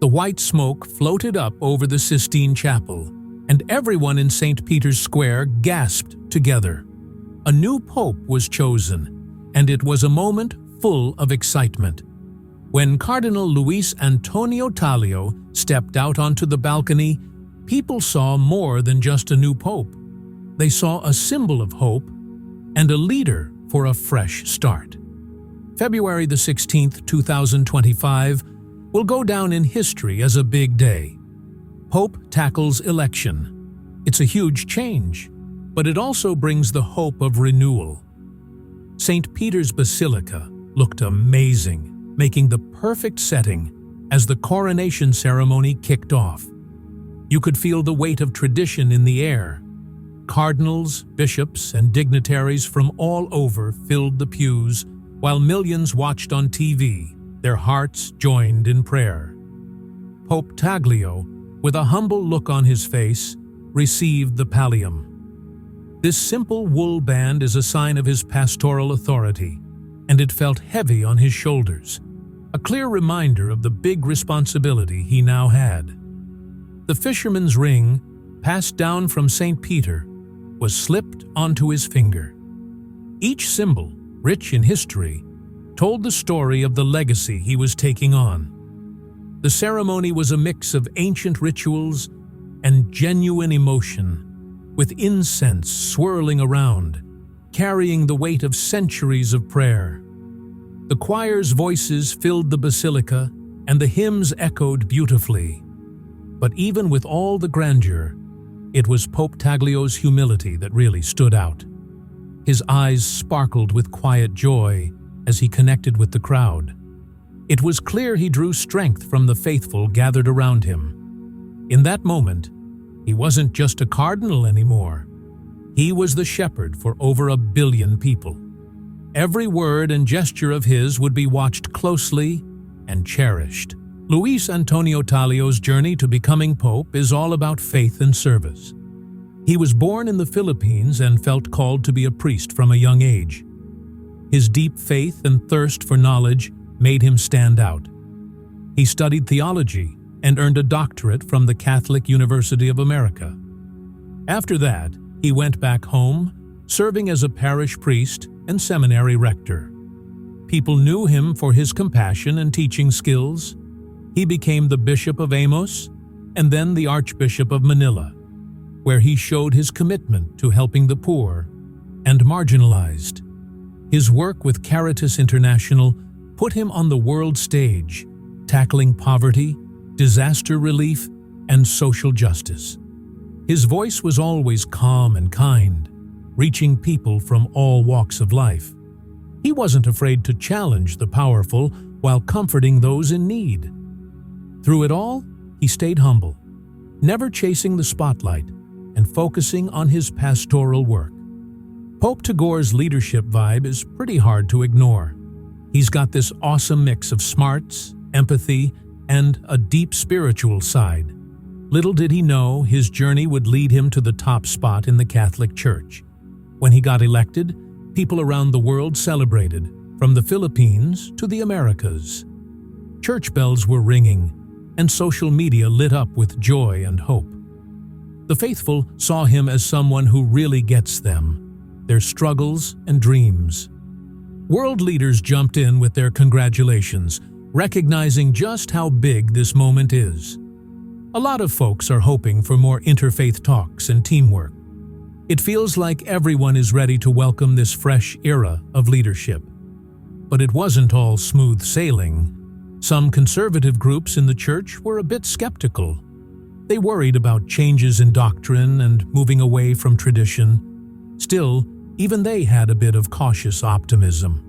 The white smoke floated up over the Sistine Chapel, and everyone in St. Peter's Square gasped together. A new pope was chosen, and it was a moment full of excitement. When Cardinal Luis Antonio Tagle stepped out onto the balcony, people saw more than just a new pope. They saw a symbol of hope and a leader for a fresh start. February the 16th, 2025 will go down in history as a big day. Pope Tagle's election. It's a huge change, but it also brings the hope of renewal. St. Peter's Basilica looked amazing, making the perfect setting as the coronation ceremony kicked off. You could feel the weight of tradition in the air. Cardinals, bishops, and dignitaries from all over filled the pews, while millions watched on TV, their hearts joined in prayer. Pope Tagle, with a humble look on his face, received the pallium. This simple wool band is a sign of his pastoral authority, and it felt heavy on his shoulders, a clear reminder of the big responsibility he now had. The fisherman's ring, passed down from St. Peter, was slipped onto his finger. Each symbol, rich in history, told the story of the legacy he was taking on. The ceremony was a mix of ancient rituals and genuine emotion, with incense swirling around, carrying the weight of centuries of prayer. The choir's voices filled the basilica, and the hymns echoed beautifully. But even with all the grandeur, it was Pope Tagle's humility that really stood out. His eyes sparkled with quiet joy as he connected with the crowd. It was clear he drew strength from the faithful gathered around him. In that moment, he wasn't just a cardinal anymore. He was the shepherd for over 1 billion people. Every word and gesture of his would be watched closely and cherished. Luis Antonio Tagle's journey to becoming pope is all about faith and service. He was born in the Philippines and felt called to be a priest from a young age. His deep faith and thirst for knowledge made him stand out. He studied theology and earned a doctorate from the Catholic University of America. After that, he went back home, serving as a parish priest and seminary rector. People knew him for his compassion and teaching skills. He became the Bishop of Amos and then the Archbishop of Manila, where he showed his commitment to helping the poor and marginalized. His work with Caritas International put him on the world stage, tackling poverty, disaster relief, and social justice. His voice was always calm and kind, reaching people from all walks of life. He wasn't afraid to challenge the powerful while comforting those in need. Through it all, he stayed humble, never chasing the spotlight and focusing on his pastoral work. Pope Tagle's leadership vibe is pretty hard to ignore. He's got this awesome mix of smarts, empathy, and a deep spiritual side. Little did he know his journey would lead him to the top spot in the Catholic Church. When he got elected, people around the world celebrated, from the Philippines to the Americas. Church bells were ringing, and social media lit up with joy and hope. The faithful saw him as someone who really gets them, their struggles and dreams. World leaders jumped in with their congratulations, recognizing just how big this moment is. A lot of folks are hoping for more interfaith talks and teamwork. It feels like everyone is ready to welcome this fresh era of leadership. But it wasn't all smooth sailing. Some conservative groups in the church were a bit skeptical. They worried about changes in doctrine and moving away from tradition. Still, even they had a bit of cautious optimism.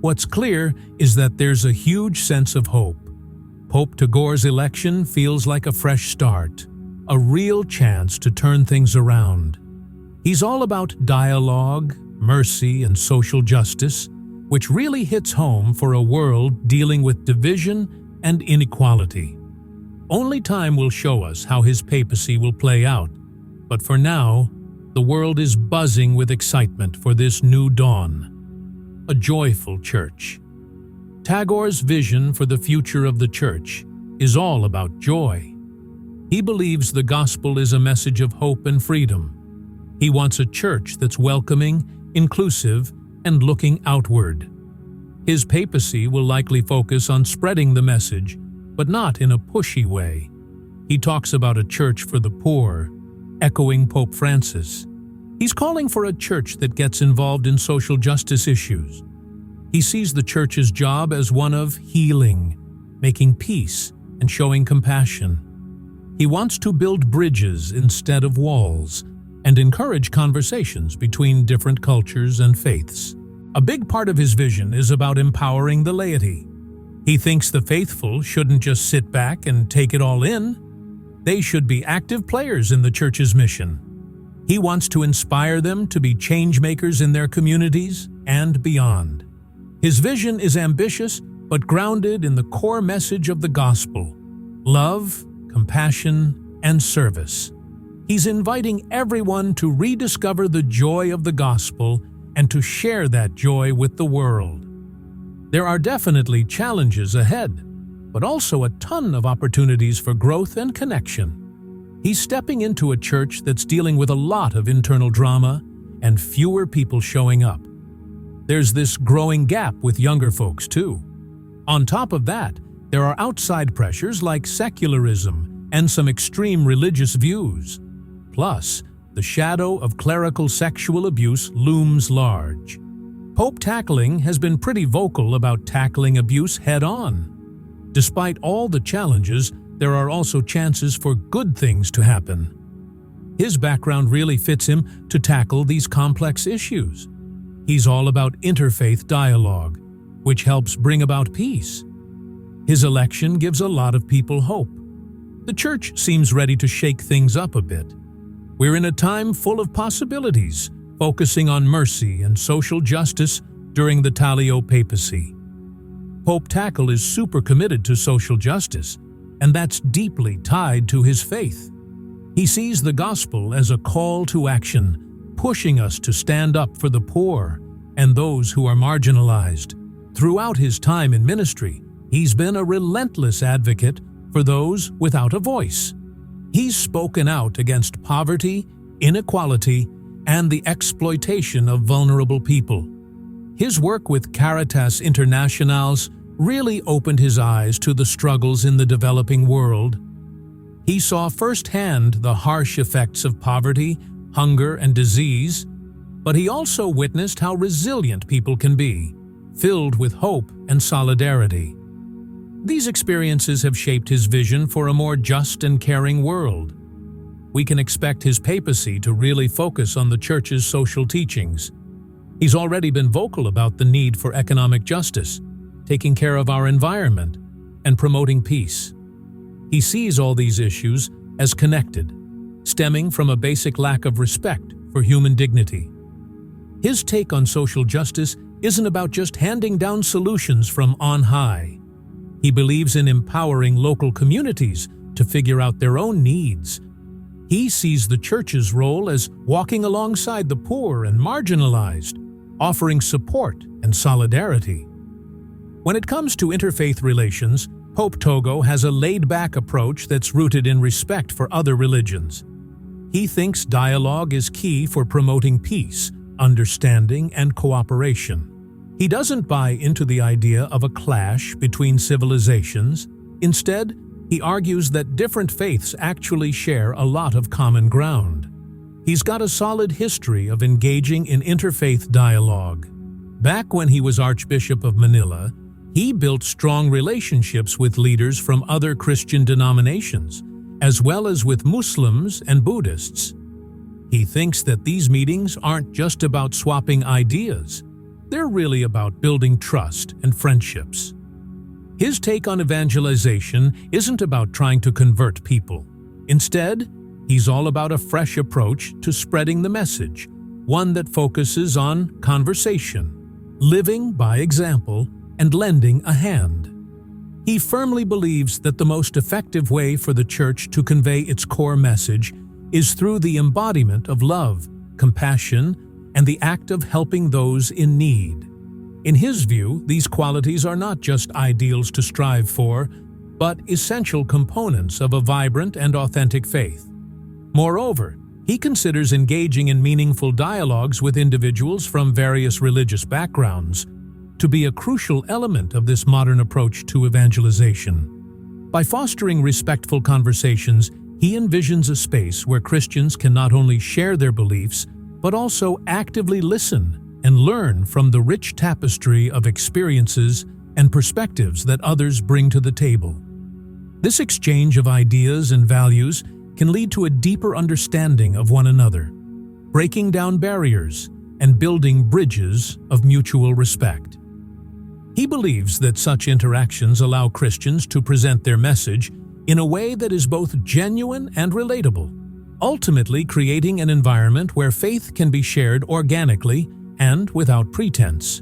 What's clear is that there's a huge sense of hope. Pope Tagle's election feels like a fresh start, a real chance to turn things around. He's all about dialogue, mercy, and social justice, which really hits home for a world dealing with division and inequality. Only time will show us how his papacy will play out, but for now, the world is buzzing with excitement for this new dawn. A joyful church. Tagle's vision for the future of the church is all about joy. He believes the gospel is a message of hope and freedom. He wants a church that's welcoming, inclusive, and looking outward. His papacy will likely focus on spreading the message, but not in a pushy way. He talks about a church for the poor, echoing Pope Francis. He's calling for a church that gets involved in social justice issues. He sees the church's job as one of healing, making peace, and showing compassion. He wants to build bridges instead of walls and encourage conversations between different cultures and faiths. A big part of his vision is about empowering the laity. He thinks the faithful shouldn't just sit back and take it all in. They should be active players in the church's mission. He wants to inspire them to be change-makers in their communities and beyond. His vision is ambitious but grounded in the core message of the gospel: love, compassion, and service. He's inviting everyone to rediscover the joy of the gospel and to share that joy with the world. There are definitely challenges ahead, but also a ton of opportunities for growth and connection. He's stepping into a church that's dealing with a lot of internal drama and fewer people showing up. There's this growing gap with younger folks, too. On top of that, there are outside pressures like secularism and some extreme religious views. Plus, the shadow of clerical sexual abuse looms large. Pope Tagle has been pretty vocal about tackling abuse head-on. Despite all the challenges, there are also chances for good things to happen. His background really fits him to tackle these complex issues. He's all about interfaith dialogue, which helps bring about peace. His election gives a lot of people hope. The church seems ready to shake things up a bit. We're in a time full of possibilities, focusing on mercy and social justice during the Tagle papacy. Pope Tagle is super committed to social justice, and that's deeply tied to his faith. He sees the gospel as a call to action, pushing us to stand up for the poor and those who are marginalized. Throughout his time in ministry, he's been a relentless advocate for those without a voice. He's spoken out against poverty, inequality, and the exploitation of vulnerable people. His work with Caritas Internationals really opened his eyes to the struggles in the developing world. He saw firsthand the harsh effects of poverty, hunger, and disease, but he also witnessed how resilient people can be, filled with hope and solidarity. These experiences have shaped his vision for a more just and caring world. We can expect his papacy to really focus on the Church's social teachings. He's already been vocal about the need for economic justice, taking care of our environment, and promoting peace. He sees all these issues as connected, stemming from a basic lack of respect for human dignity. His take on social justice isn't about just handing down solutions from on high. He believes in empowering local communities to figure out their own needs. He sees the Church's role as walking alongside the poor and marginalized, offering support and solidarity. When it comes to interfaith relations, Pope Tagle has a laid-back approach that's rooted in respect for other religions. He thinks dialogue is key for promoting peace, understanding, and cooperation. He doesn't buy into the idea of a clash between civilizations. Instead, he argues that different faiths actually share a lot of common ground. He's got a solid history of engaging in interfaith dialogue. Back when he was Archbishop of Manila, he built strong relationships with leaders from other Christian denominations, as well as with Muslims and Buddhists. He thinks that these meetings aren't just about swapping ideas. They're really about building trust and friendships. His take on evangelization isn't about trying to convert people. Instead, he's all about a fresh approach to spreading the message, one that focuses on conversation, living by example, and lending a hand. He firmly believes that the most effective way for the Church to convey its core message is through the embodiment of love, compassion, and the act of helping those in need. In his view, these qualities are not just ideals to strive for, but essential components of a vibrant and authentic faith. Moreover, he considers engaging in meaningful dialogues with individuals from various religious backgrounds to be a crucial element of this modern approach to evangelization. By fostering respectful conversations, he envisions a space where Christians can not only share their beliefs, but also actively listen and learn from the rich tapestry of experiences and perspectives that others bring to the table. This exchange of ideas and values can lead to a deeper understanding of one another, breaking down barriers and building bridges of mutual respect. He believes that such interactions allow Christians to present their message in a way that is both genuine and relatable, ultimately creating an environment where faith can be shared organically and without pretense.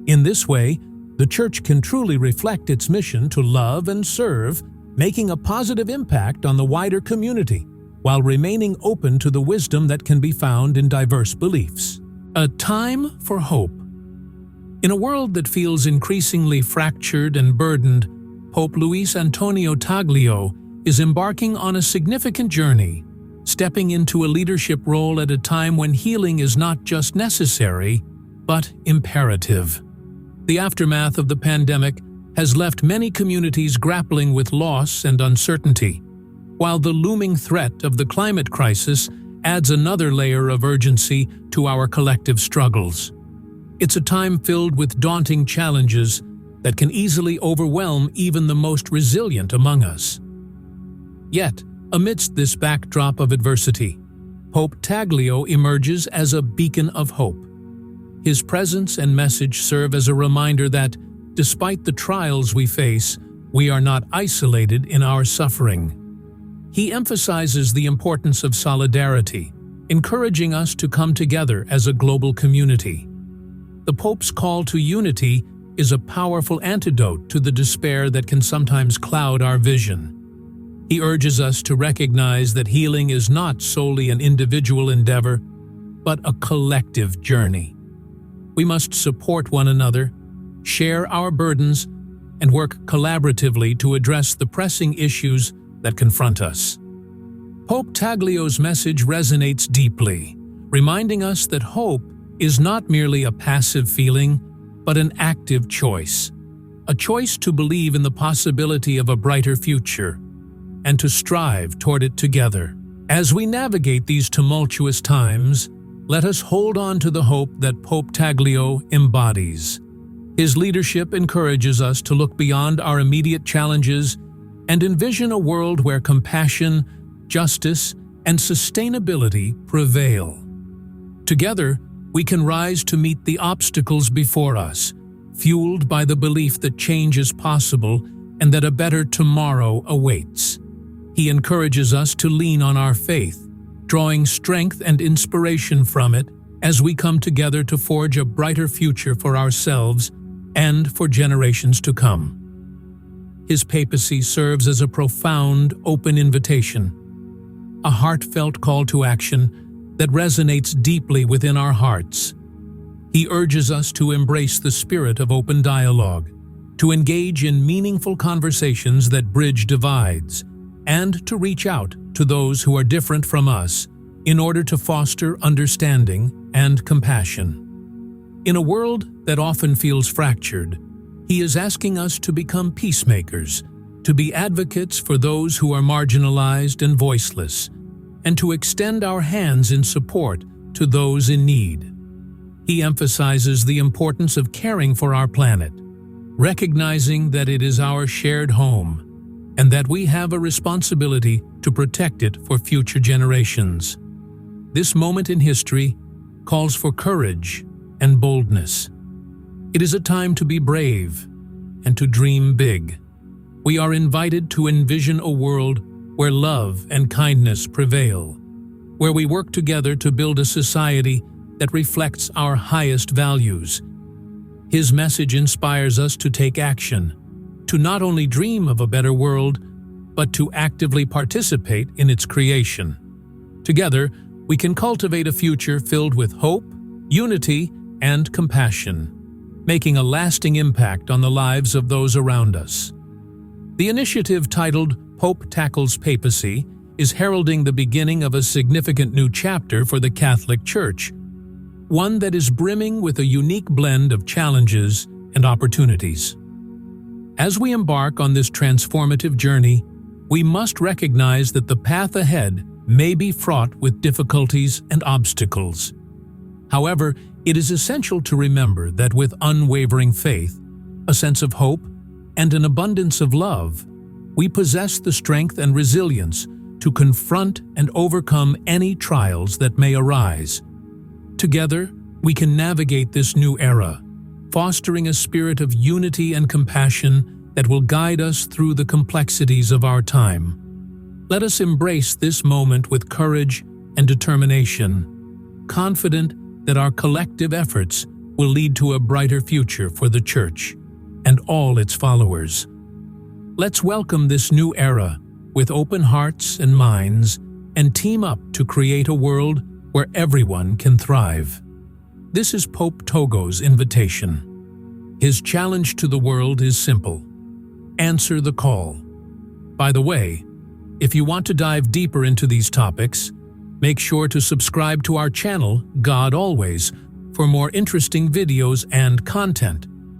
In this way, the Church can truly reflect its mission to love and serve, making a positive impact on the wider community, while remaining open to the wisdom that can be found in diverse beliefs. A time for hope. In a world that feels increasingly fractured and burdened, Pope Luis Antonio Tagle is embarking on a significant journey, stepping into a leadership role at a time when healing is not just necessary, but imperative. The aftermath of the pandemic has left many communities grappling with loss and uncertainty, while the looming threat of the climate crisis adds another layer of urgency to our collective struggles. It's a time filled with daunting challenges that can easily overwhelm even the most resilient among us. Yet, amidst this backdrop of adversity, Pope Tagle emerges as a beacon of hope. His presence and message serve as a reminder that, despite the trials we face, we are not isolated in our suffering. He emphasizes the importance of solidarity, encouraging us to come together as a global community. The Pope's call to unity is a powerful antidote to the despair that can sometimes cloud our vision. He urges us to recognize that healing is not solely an individual endeavor, but a collective journey. We must support one another, share our burdens, and work collaboratively to address the pressing issues that confront us. Pope Tagle's message resonates deeply, reminding us that hope is not merely a passive feeling, but an active choice. A choice to believe in the possibility of a brighter future and to strive toward it together. As we navigate these tumultuous times, let us hold on to the hope that Pope Tagle embodies. His leadership encourages us to look beyond our immediate challenges and envision a world where compassion, justice, and sustainability prevail. Together, we can rise to meet the obstacles before us, fueled by the belief that change is possible and that a better tomorrow awaits. He encourages us to lean on our faith, drawing strength and inspiration from it as we come together to forge a brighter future for ourselves and for generations to come. His papacy serves as a profound, open invitation, a heartfelt call to action that resonates deeply within our hearts. He urges us to embrace the spirit of open dialogue, to engage in meaningful conversations that bridge divides, and to reach out to those who are different from us in order to foster understanding and compassion. In a world that often feels fractured, he is asking us to become peacemakers, to be advocates for those who are marginalized and voiceless, and to extend our hands in support to those in need. He emphasizes the importance of caring for our planet, recognizing that it is our shared home and that we have a responsibility to protect it for future generations. This moment in history calls for courage and boldness. It is a time to be brave and to dream big. We are invited to envision a world where love and kindness prevail, where we work together to build a society that reflects our highest values. His message inspires us to take action, to not only dream of a better world, but to actively participate in its creation. Together, we can cultivate a future filled with hope, unity, and compassion, making a lasting impact on the lives of those around us. The initiative, titled Pope Tagle's Papacy, is heralding the beginning of a significant new chapter for the Catholic Church, one that is brimming with a unique blend of challenges and opportunities. As we embark on this transformative journey, we must recognize that the path ahead may be fraught with difficulties and obstacles. However, it is essential to remember that with unwavering faith, a sense of hope, and an abundance of love, we possess the strength and resilience to confront and overcome any trials that may arise. Together, we can navigate this new era, fostering a spirit of unity and compassion that will guide us through the complexities of our time. Let us embrace this moment with courage and determination, confident that our collective efforts will lead to a brighter future for the Church and all its followers. Let's welcome this new era with open hearts and minds and team up to create a world where everyone can thrive. This is Pope Tagle's invitation. His challenge to the world is simple: answer the call. By the way, if you want to dive deeper into these topics, make sure to subscribe to our channel, God Always, for more interesting videos and content.